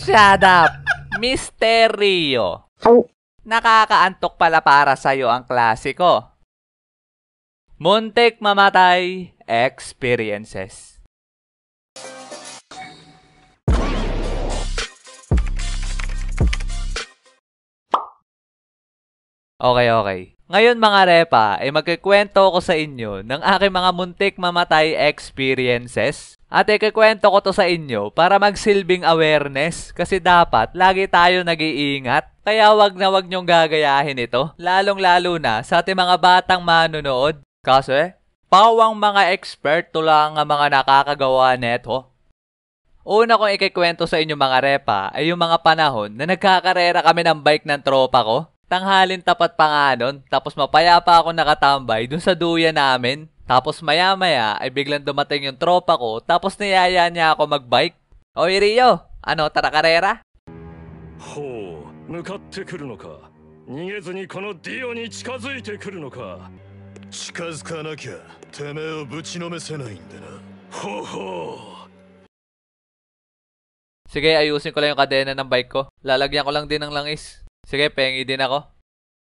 Shut up! Mr. Rio. Nakakaantok pala para sa'yo ang klasiko. Muntik mamatay experiences. Okay. Ngayon mga repa, ay magkikwento ko sa inyo ng aking mga muntik mamatay experiences. At ikikwento ko to sa inyo para magsilbing awareness kasi dapat lagi tayo nag-iingat. Kaya wag nyong gagayahin ito, lalong-lalo na sa ating mga batang manonood. Kasi, pawang mga eksperto lang ang mga nakakagawa neto. Una kong ikikwento sa inyo mga repa ay yung mga panahon na nagkakarera kami ng bike ng tropa ko. Tanghalin tapat pa nga nun, tapos mapayapa ako nakatambay dun sa duya namin. Tapos maya-maya ay biglang dumating yung tropa ko, tapos niyaya niya ako magbike. Oy Rio, ano, tara karera? Ho, mukatte kuru no ka? Nigezu ni kono Dio ni chikazuite kuru no ka? Chikazuka nakia, temee o buchinomessenai nde na. Ho. Sige, ayusin ko lang yung kadena ng bike ko. Lalagyan ko lang din ng langis. Sige, pengi din ako.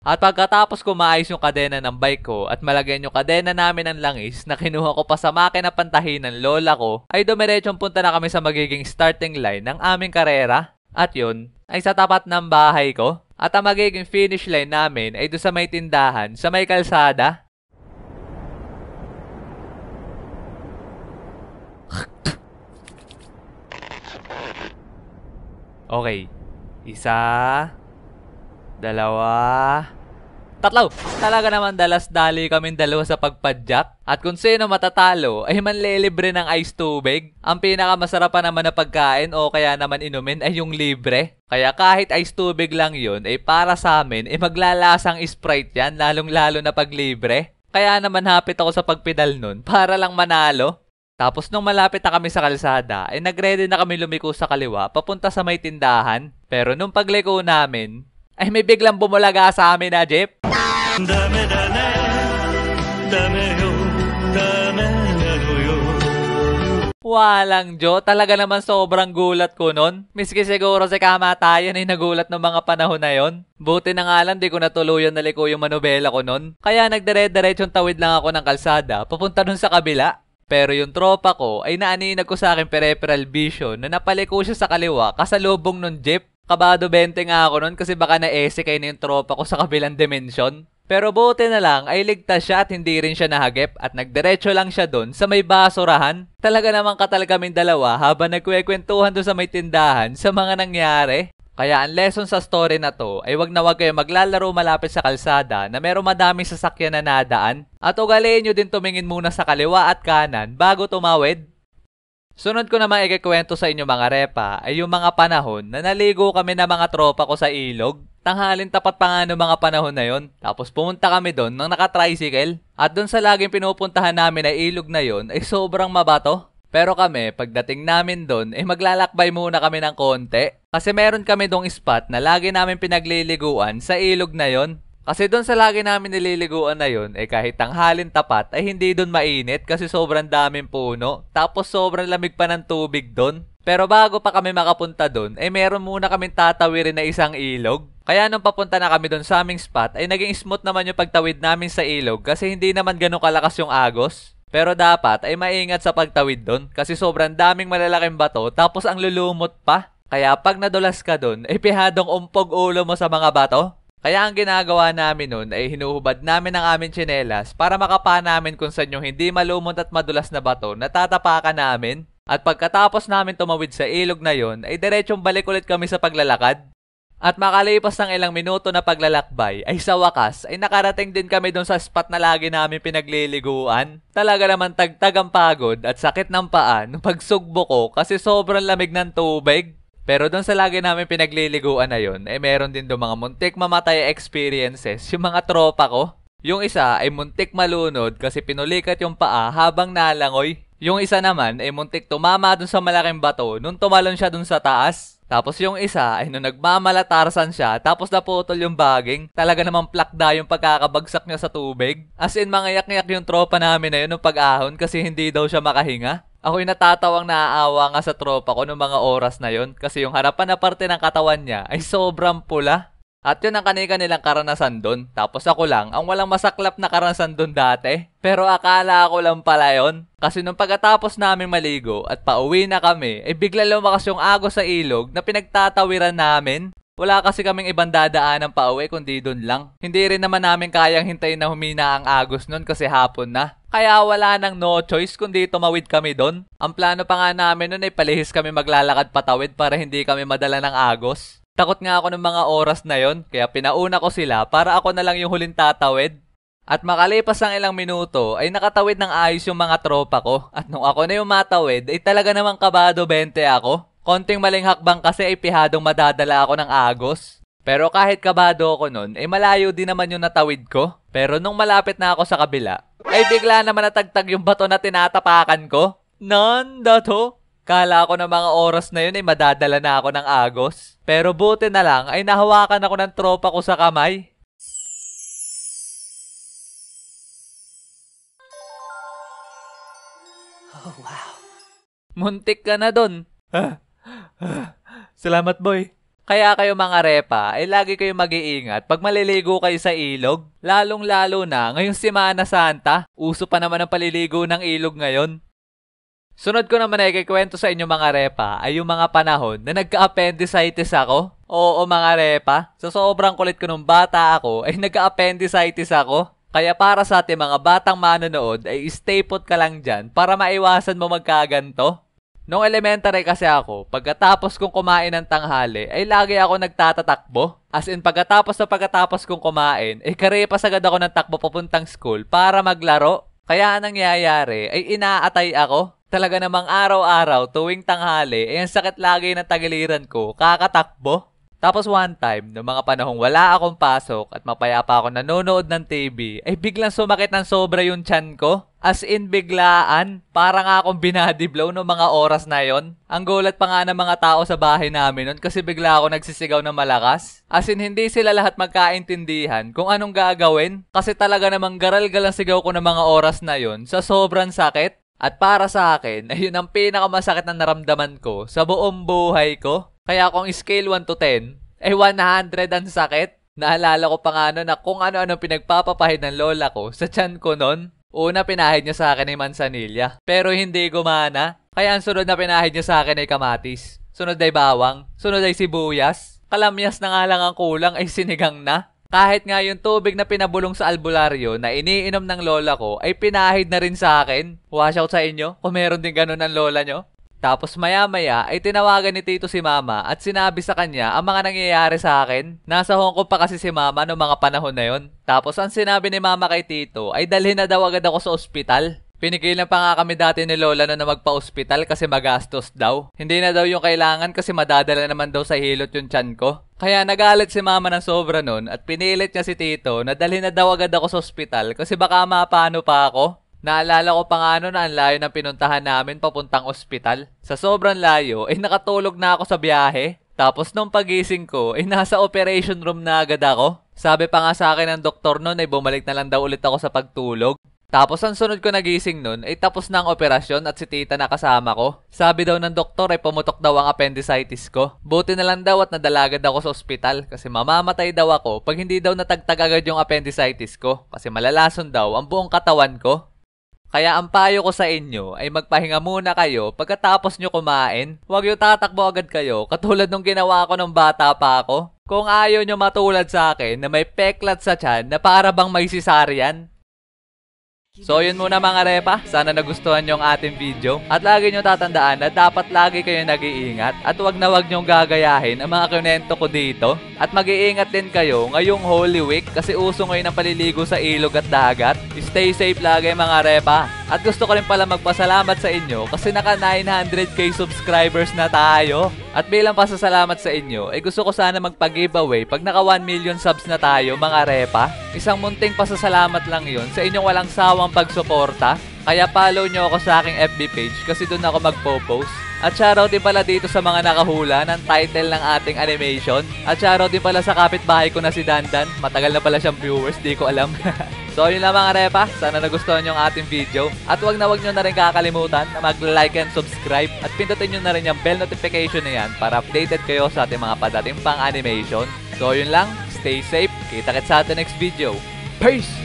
At pagkatapos ko maayos yung kadena ng bike ko at malagyan yung kadena namin ng langis na kinuha ko pa sa makina pantahin ng lola ko, ay dumiretsong punta na kami sa magiging starting line ng aming karera. At yun ay sa tapat ng bahay ko. At ang magiging finish line namin ay doon sa may tindahan, sa may kalsada. Okay. Isa, dalawa, tatlo. Talaga naman dalas-dali kaming dalawa sa pagpadyak. At kung sino matatalo ay manlilibre ng ice tubig. Ang pinakamasarap pa naman na pagkain o kaya naman inumin ay yung libre. Kaya kahit ice tubig lang yun ay para sa amin ay maglalasang Sprite yan, lalong-lalo na pag libre. Kaya naman hapit ako sa pagpedal nun para lang manalo. Tapos nung malapit na kami sa kalsada, ay nagready na kami lumiko sa kaliwa papunta sa may tindahan. Pero nung pagliko namin, ay may biglang bumulaga sa amin na jeep. Walang Diyo, talaga naman sobrang gulat ko nun. Miski siguro si kamatayan ay nagulat ng mga panahon na yon. Buti na nga lang di ko natuluyan naliko yung manobela ko nun. Kaya nagdire-diretsong tawid lang ako ng kalsada papunta dun sa kabila. Pero yung tropa ko ay naaninag ko sa akin peripheral vision na napaliko siya sa kaliwa kasalubong nun jeep. Kabado 20 nga ako nun kasi baka na-ese kayo na yung tropa ko sa kabilang dimensyon. Pero buti na lang ay ligtas siya at hindi rin siya nahagip at nagdiretso lang siya doon sa may basurahan. Talaga namang katal kaming dalawa habang nagkwekwentuhan doon sa may tindahan sa mga nangyari. Kaya ang lesson sa story na to ay wag na wag kayo maglalaro malapit sa kalsada na merong madaming sasakyan na nadaan. At ugaliin nyo din tumingin muna sa kaliwa at kanan bago tumawid. Sunod ko namang ikikwento sa inyo mga repa ay yung mga panahon na naligo kami ng mga tropa ko sa ilog. Tanghalin tapat pa nga ng mga panahon na yon. Tapos pumunta kami doon ng naka-tricycle. At doon sa laging pinupuntahan namin na ilog na yon ay sobrang mabato. Pero kami, pagdating namin doon, ay maglalakbay muna kami ng konti. Kasi meron kami dong spot na lagi namin pinagliliguan sa ilog na yon. Kasi doon sa lagi namin nililiguan na yon, kahit tanghalin tapat ay hindi doon mainit kasi sobrang daming puno. Tapos sobrang lamig pa ng tubig doon. Pero bago pa kami makapunta doon, meron muna kaming tatawirin na isang ilog. Kaya nung papunta na kami doon sa aming spot, ay naging smooth naman yung pagtawid namin sa ilog kasi hindi naman ganun kalakas yung agos. Pero dapat ay maingat sa pagtawid doon kasi sobrang daming malalaking bato tapos ang lulumot pa. Kaya pag nadulas ka doon, pihadong umpog ulo mo sa mga bato. Kaya ang ginagawa namin noon ay hinuhubad namin ang aming tsinelas para makapa namin kung saan yung hindi malumot at madulas na bato na tatapakan namin. At pagkatapos namin tumawid sa ilog na yon, ay diretsong balik ulit kami sa paglalakad. At makalipas ng ilang minuto na paglalakbay, ay sa wakas, ay nakarating din kami doon sa spot na lagi namin pinagliliguan. Talaga naman tagtag ang pagod at sakit ng paa nung pagsugbo ko kasi sobrang lamig ng tubig. Pero doon sa lagi namin pinagliliguan na yun, meron din doon mga muntik mamatay experiences yung mga tropa ko. Yung isa ay muntik malunod kasi pinulikat yung paa habang nalangoy. Yung isa naman ay muntik tumama dun sa malaking bato nung tumalon siya dun sa taas. Tapos yung isa ay nung nagmamalatarsan siya tapos naputol yung baging, talaga namang plakda yung pagkakabagsak niya sa tubig. As in mangayak-ngayak yung tropa namin na yun nung pag-ahon kasi hindi daw siya makahinga. Ako'y natatawang naaawa nga sa tropa ko nung mga oras na yun kasi yung harapan na parte ng katawan niya ay sobrang pula. At yun ang kanilang karanasan doon. Tapos ako lang, ang walang masaklap na karanasan doon dati. Pero akala ko lang pala yun. Kasi nung pagkatapos namin maligo at pauwi na kami, bigla lumakas yung agos sa ilog na pinagtatawiran namin. Wala kasi kaming ibang dadaan ng pauwi kundi doon lang. Hindi rin naman namin kayang hintayin na humina ang agos noon kasi hapon na. Kaya wala nang no choice kundi tumawid kami doon. Ang plano pa nga namin noon ay palihis kami maglalakad patawid para hindi kami madala ng agos. Takot nga ako ng mga oras na yon, kaya pinauna ko sila para ako na lang yung huling tatawid. At makalipas ang ilang minuto ay nakatawid ng ayos yung mga tropa ko. At nung ako na yung matawid ay talaga namang kabado 20 ako. Konting maling hakbang kasi ay pihadong madadala ako ng agos. Pero kahit kabado ako nun, malayo din naman yung natawid ko. Pero nung malapit na ako sa kabila, ay bigla naman natagtag yung bato na tinatapakan ko. Nanda to? Kala ko na mga oras na yun ay madadala na ako ng agos. Pero buti na lang ay nahawakan ako ng tropa ko sa kamay. Oh, wow. Muntik ka na dun. Salamat, boy. Kaya kayo mga repa, ay lagi kayo mag-iingat pag maliligo kayo sa ilog. Lalong-lalo na ngayong Semana Santa. Uso pa naman ang paliligo ng ilog ngayon. Sunod ko naman ay kikwento sa inyo mga repa ay yung mga panahon na nagka-appendicitis ako. Oo mga repa, sa sobrang kulit ko nung bata ako ay nagka-appendicitis ako. Kaya para sa ating mga batang manonood ay stay put ka lang dyan para maiwasan mo magkaganto. Nung elementary kasi ako, pagkatapos kong kumain ng tanghali ay lagi ako nagtatatakbo. As in pagkatapos kong kumain ay karepas agad ako ng takbo papuntang school para maglaro. Kaya anong nangyayari ay inaatay ako. Talaga namang araw-araw tuwing tanghali ay ang sakit lagi ng tagiliran ko, kakatakbo. Tapos one time, noong mga panahong wala akong pasok at mapayapa ako nanonood ng TV, ay biglang sumakit ng sobra yung tiyan ko. As in biglaan, para nga akong binadiblow noong mga oras na yon. Ang gulat pa nga ng mga tao sa bahay namin nun kasi bigla ako nagsisigaw ng malakas. As in hindi sila lahat magkaintindihan kung anong gagawin kasi talaga namang garal-gal ang sigaw ko ng mga oras na yon sa sobrang sakit. At para sa akin, ayun ang pinakamasakit na naramdaman ko sa buong buhay ko. Kaya kung scale 1 to 10, ay 100 ang sakit. Naalala ko pa nga nun na kung ano-ano pinagpapapahid ng lola ko sa tiyan ko nun. Una pinahid niya sa akin ay mansanilya, pero hindi gumana. Kaya ang sunod na pinahid niya sa akin ay kamatis. Sunod ay bawang, sunod ay sibuyas. Kalamyas na nga lang ang kulang ay sinigang na. Kahit nga yung tubig na pinabulong sa albularyo na iniinom ng lola ko ay pinahid na rin sa akin. Wash out sa inyo kung meron din ganun ang lola nyo. Tapos maya-maya ay tinawagan ni Tito si Mama at sinabi sa kanya ang mga nangyayari sa akin. Nasa Hong Kong pa kasi si Mama noong mga panahon na yon. Tapos ang sinabi ni Mama kay Tito ay dalhin na daw agad ako sa ospital. Pinigilan pa nga kami dati ni Lola na magpa-ospital kasi magastos daw. Hindi na daw yung kailangan kasi madadala naman daw sa hilot yung tiyan ko. Kaya nagalit si Mama ng sobra nun at pinilit niya si Tito na dalhin na daw agad ako sa ospital kasi baka mapano pa ako. Naalala ko pa nga nun na ang layo ng pinuntahan namin papuntang ospital. Sa sobrang layo ay nakatulog na ako sa biyahe. Tapos nung pagising ko ay nasa operation room na agad ako. Sabi pa nga sa akin ng doktor nun ay bumalik na lang daw ulit ako sa pagtulog. Tapos ang sunod ko nagising nun ay tapos na ang operasyon at si tita nakasama ko. Sabi daw ng doktor ay pumutok daw ang appendicitis ko. Buti na lang daw at nadalagad ako sa ospital kasi mamamatay daw ako pag hindi daw natagtag agad yung appendicitis ko kasi malalason daw ang buong katawan ko. Kaya ang payo ko sa inyo ay magpahinga muna kayo pagkatapos nyo kumain. Huwag yung tatakbo agad kayo katulad nung ginawa ko nung bata pa ako. Kung ayaw nyo matulad sa akin na may peklat sa tiyan na para bang may cesarean. So yun muna mga repa, sana nagustuhan nyo ang ating video. At lagi nyo tatandaan na dapat lagi kayo nag-iingat at wag na wag nyo gagayahin ang mga kinento ko dito. At mag-iingat din kayo ngayong Holy Week kasi uso ngayon ang paliligo sa ilog at dagat. Stay safe lagi mga repa. At gusto ko rin pala magpasalamat sa inyo kasi naka 900k subscribers na tayo. At bilang pasasalamat sa inyo, gusto ko sana magpa-giveaway pag naka 1 million subs na tayo mga repa. Isang munting pasasalamat lang yun sa inyong walang sawang pagsuporta. Kaya follow nyo ako sa aking FB page kasi doon ako magpo-post. At shoutout din pala dito sa mga nakahula ng title ng ating animation. At shoutout din pala sa kapitbahay ko na si Dandan. Matagal na pala siyang viewers, di ko alam. So yun lang mga repa, sana nagustuhan nyo ang ating video. At wag nyo na rin kakalimutan na mag-like and subscribe. At pindutin nyo na rin yung bell notification na yan para updated kayo sa ating mga padating pang animation. So yun lang, stay safe, kita-kits sa ating next video. Peace!